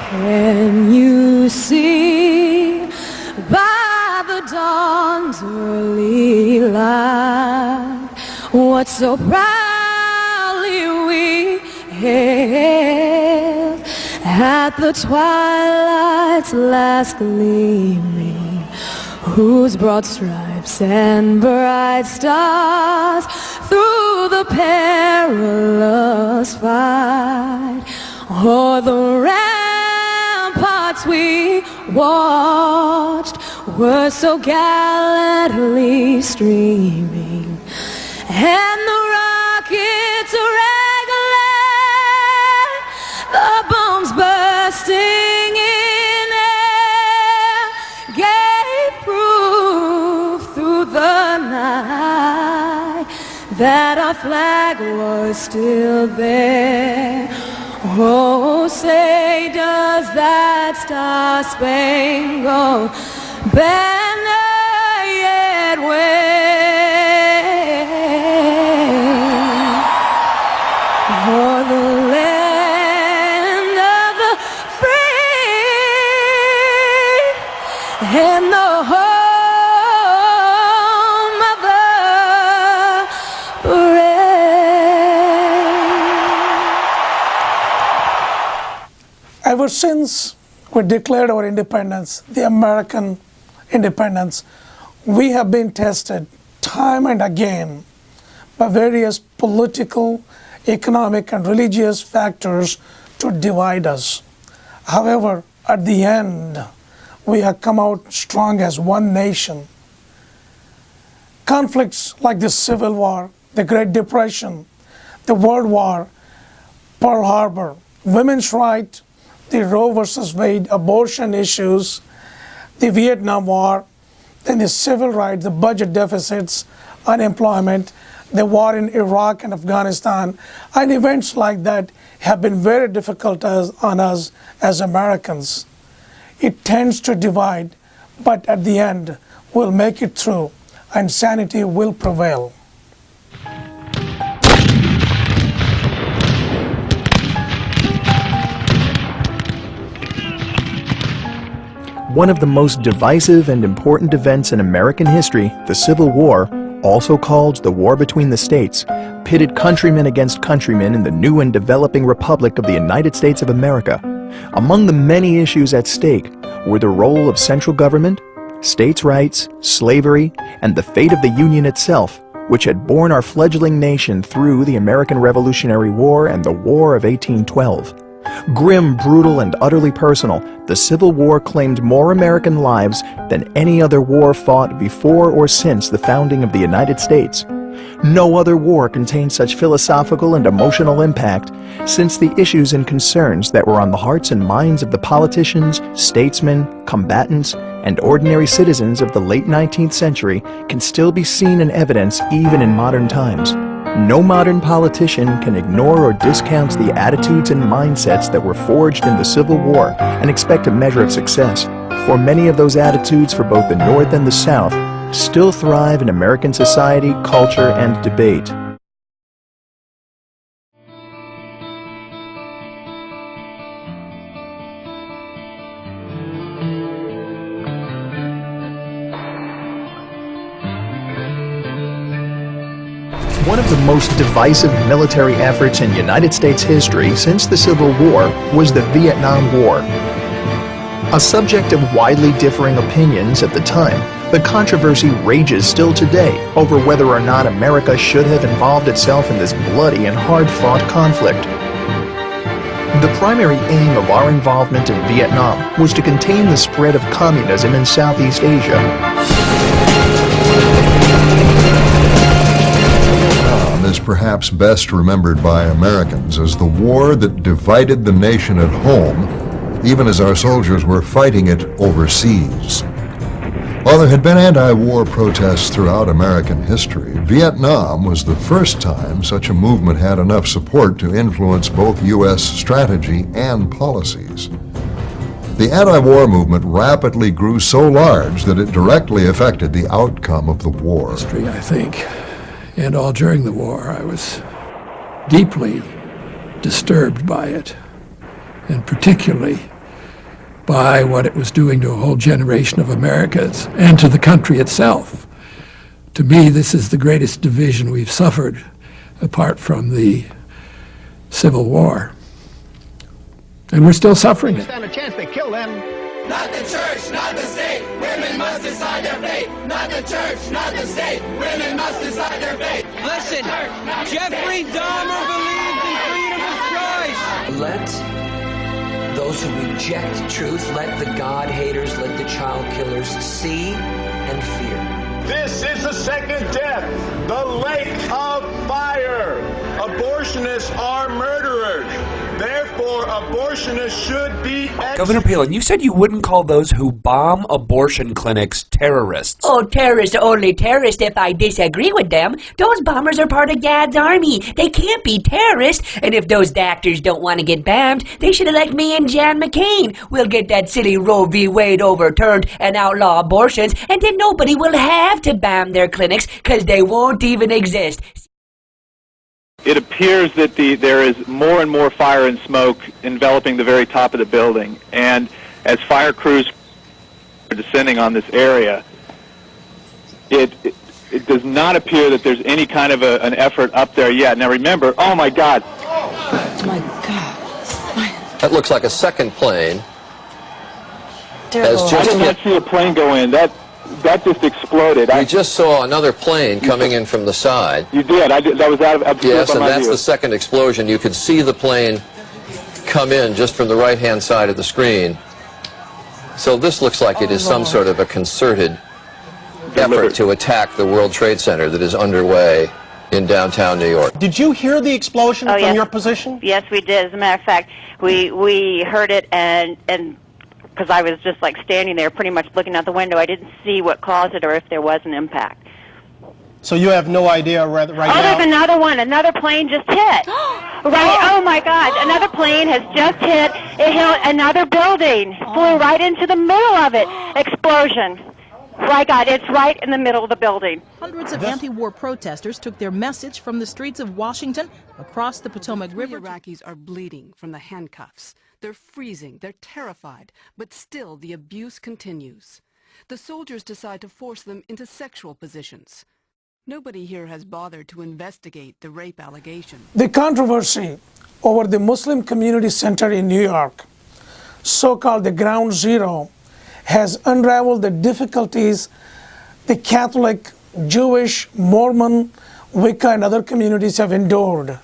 Can you see by the dawn's early light what so proudly we hailed at the twilight's last gleaming, whose broad stripes and bright stars through the perilous fight o'er the ramparts we watched were so gallantly streaming, and the rockets regular, the bombs bursting in air, gave proof through the night that our flag was still there. Oh, say does that star-spangled banner yet wave o'er the land of the free and the home of the brave? Ever since we declared our independence, the American independence, we have been tested time and again by various political, economic, and religious factors to divide us. However, at the end, we have come out strong as one nation. Conflicts like the Civil War, the Great Depression, the World War, Pearl Harbor, women's rights, the Roe versus Wade abortion issues, the Vietnam War, then the civil rights, the budget deficits, unemployment, the war in Iraq and Afghanistan, and events like that have been very difficult on us as Americans. It tends to divide, but at the end, we'll make it through, and sanity will prevail. One of the most divisive and important events in American history, the Civil War, also called the War Between the States, pitted countrymen against countrymen in the new and developing Republic of the United States of America. Among the many issues at stake were the role of central government, states' rights, slavery, and the fate of the Union itself, which had borne our fledgling nation through the American Revolutionary War and the War of 1812. Grim, brutal, and utterly personal, the Civil War claimed more American lives than any other war fought before or since the founding of the United States. No other war contained such philosophical and emotional impact, since the issues and concerns that were on the hearts and minds of the politicians, statesmen, combatants, and ordinary citizens of the late 19th century can still be seen in evidence even in modern times. No modern politician can ignore or discount the attitudes and mindsets that were forged in the Civil War and expect a measure of success, for many of those attitudes for both the North and the South still thrive in American society, culture, and debate. One of the most divisive military efforts in United States history since the Civil War was the Vietnam War. A subject of widely differing opinions at the time, the controversy rages still today over whether or not America should have involved itself in this bloody and hard-fought conflict. The primary aim of our involvement in Vietnam was to contain the spread of communism in Southeast Asia. Is perhaps best remembered by Americans as the war that divided the nation at home, even as our soldiers were fighting it overseas. While there had been anti-war protests throughout American history, Vietnam was the first time such a movement had enough support to influence both U.S. strategy and policies. The anti-war movement rapidly grew so large that it directly affected the outcome of the war. History, I think. And all during the war, I was deeply disturbed by it, and particularly by what it was doing to a whole generation of Americans and to the country itself. To me, this is the greatest division we've suffered apart from the Civil War. And we're still suffering it. Stand a chance, they kill them. Not the church, not the state. Women must decide their fate. Not the church, not the state. Women must decide their fate. Listen, Jeffrey Dahmer believes in freedom of choice. Let those who reject truth, let the God haters, let the child killers see and fear. This is the second death, the lake of fire. Abortionists are murderers. Therefore, abortionists should be Governor Palin, you said you wouldn't call those who bomb abortion clinics terrorists. Oh, terrorists are only terrorists if I disagree with them. Those bombers are part of God's army. They can't be terrorists. And if those doctors don't want to get bombed, they should elect me and John McCain. We'll get that silly Roe v. Wade overturned and outlaw abortions, and then nobody will have to bomb their clinics because they won't even exist. It appears that there is more and more fire and smoke enveloping the very top of the building. And as fire crews are descending on this area, it does not appear that there's any kind of an effort up there yet. Now remember, oh my God. Oh my God. That looks like a second plane. Terrible. I did not see a plane go in. That just exploded. We just saw another plane coming in from the side. You did. That was out of Yes, and that's view. the second explosion. You could see the plane come in just from the right-hand side of the screen. So this looks like it is some sort of a concerted effort to attack the World Trade Center that is underway in downtown New York. Did you hear the explosion from your position? Yes, we did. As a matter of fact, we heard it, and because I was just like standing there pretty much looking out the window. I didn't see what caused it or if there was an impact. So you have no idea right now? There's another one. Another plane just hit. Right. Oh, my God. Another plane has just hit. It hit another building. Flew right into the middle of it. Explosion. Right, God. It's right in the middle of the building. Hundreds of anti-war protesters took their message from the streets of Washington across the Potomac River. Iraqis are bleeding from the handcuffs. They're freezing, they're terrified, but still the abuse continues. The soldiers decide to force them into sexual positions. Nobody here has bothered to investigate the rape allegation. The controversy over the Muslim Community Center in New York, so-called the Ground Zero, has unraveled the difficulties the Catholic, Jewish, Mormon, Wicca, and other communities have endured.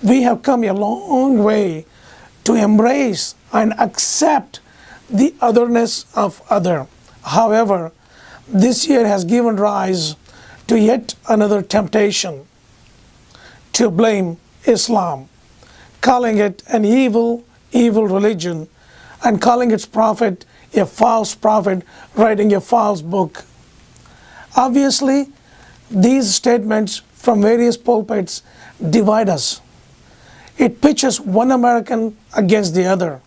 We have come a long way to embrace and accept the otherness of other. However, this year has given rise to yet another temptation to blame Islam, calling it an evil religion, and calling its prophet a false prophet writing a false book. Obviously, these statements from various pulpits divide us. It pitches one American against the other.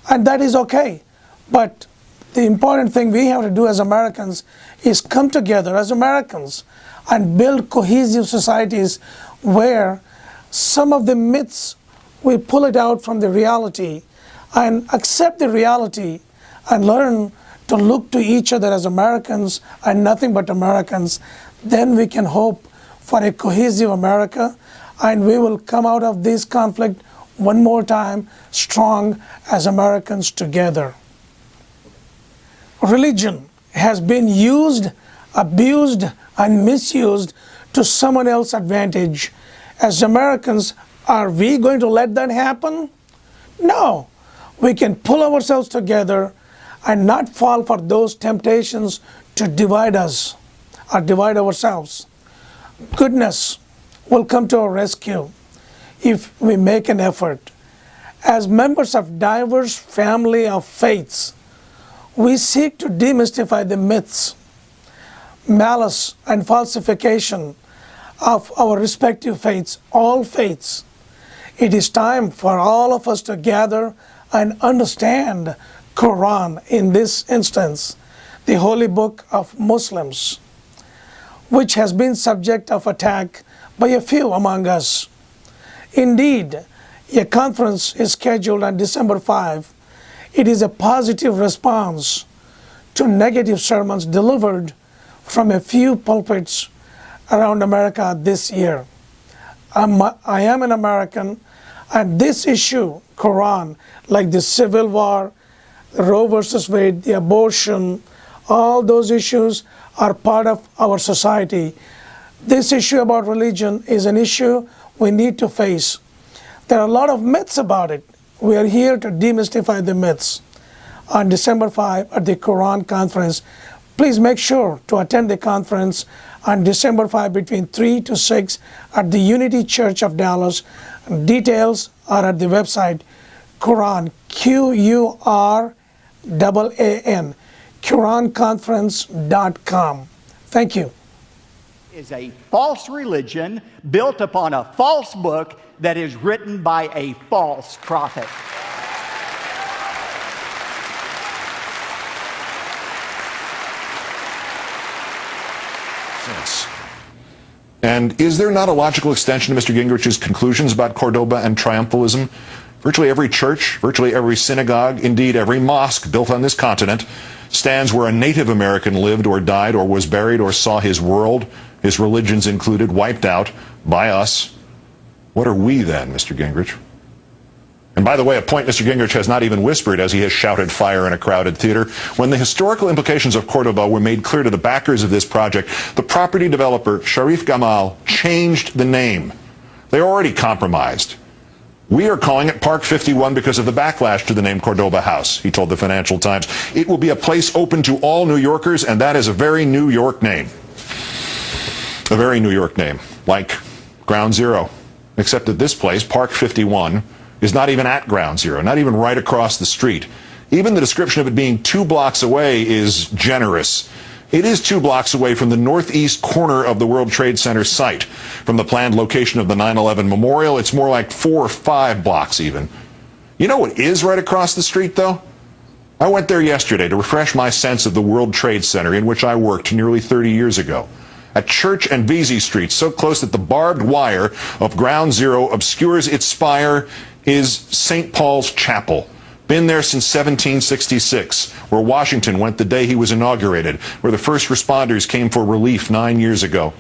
And that is okay. But the important thing we have to do as Americans is come together as Americans and build cohesive societies where some of the myths, we pull it out from the reality and accept the reality and learn to look to each other as Americans and nothing but Americans. Then we can hope for a cohesive America, and we will come out of this conflict one more time strong as Americans together. Religion has been used, abused, and misused to someone else's advantage. As Americans, are we going to let that happen? No. We can pull ourselves together and not fall for those temptations to divide us or divide ourselves. Goodness will come to our rescue if we make an effort. As members of diverse family of faiths, we seek to demystify the myths, malice, and falsification of our respective faiths, all faiths. It is time for all of us to gather and understand Quran, in this instance, the holy book of Muslims, which has been subject of attack by a few among us. Indeed, a conference is scheduled on December 5 It is a positive response to negative sermons delivered from a few pulpits around America this year. I am an American, and this issue, Quran, like the Civil War, Roe versus Wade, the abortion, all those issues are part of our society. This issue about religion is an issue we need to face. There are a lot of myths about it. We are here to demystify the myths. On December 5 at the Quran Conference, please make sure to attend the conference on December 5 between 3 to 6 at the Unity Church of Dallas. Details are at the website Quran, Quran, QuranConference.com. Thank you. Is a false religion built upon a false book that is written by a false prophet. Yes. And is there not a logical extension to Mr. Gingrich's conclusions about Cordoba and triumphalism? Virtually every church, virtually every synagogue, indeed every mosque built on this continent stands where a Native American lived or died or was buried or saw his world, his religions included, wiped out by us. What are we then, Mr. Gingrich? And by the way, a point Mr. Gingrich has not even whispered as he has shouted fire in a crowded theater. When the historical implications of Cordoba were made clear to the backers of this project, the property developer, Sharif Gamal, changed the name. They are already compromised. We are calling it Park 51 because of the backlash to the name Cordoba House, he told the Financial Times. It will be a place open to all New Yorkers, and that is a very New York name. A very New York name, like Ground Zero. Except that this place, Park 51, is not even at Ground Zero, not even right across the street. Even the description of it being 2 blocks away is generous. It is 2 blocks away from the northeast corner of the World Trade Center site. From the planned location of the 9/11 memorial, it's more like 4 or 5 blocks even. You know what is right across the street, though? I went there yesterday to refresh my sense of the World Trade Center in which I worked nearly 30 years ago. At Church and Vesey Street, so close that the barbed wire of Ground Zero obscures its spire, is St. Paul's Chapel. Been there since 1766, where Washington went the day he was inaugurated, where the first responders came for relief 9 years ago.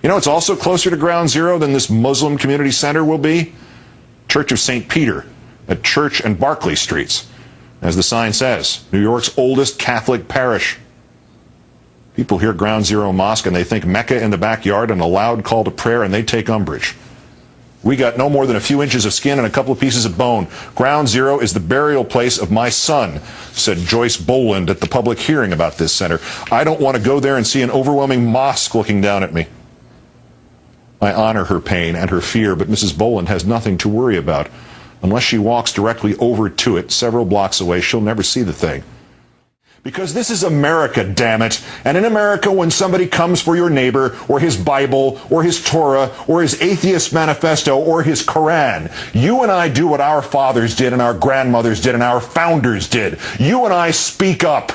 You know, it's also closer to Ground Zero than this Muslim community center will be. Church of St. Peter at Church and Barclay Streets. As the sign says, New York's oldest Catholic parish. People hear Ground Zero Mosque and they think Mecca in the backyard and a loud call to prayer, and they take umbrage. We got no more than a few inches of skin and a couple of pieces of bone. Ground Zero is the burial place of my son, said Joyce Boland at the public hearing about this center. I don't want to go there and see an overwhelming mosque looking down at me. I honor her pain and her fear, but Mrs. Boland has nothing to worry about. Unless she walks directly over to it, several blocks away, she'll never see the thing. Because this is America, damn it. And in America, when somebody comes for your neighbor, or his Bible, or his Torah, or his atheist manifesto, or his Quran, you and I do what our fathers did, and our grandmothers did, and our founders did. You and I speak up.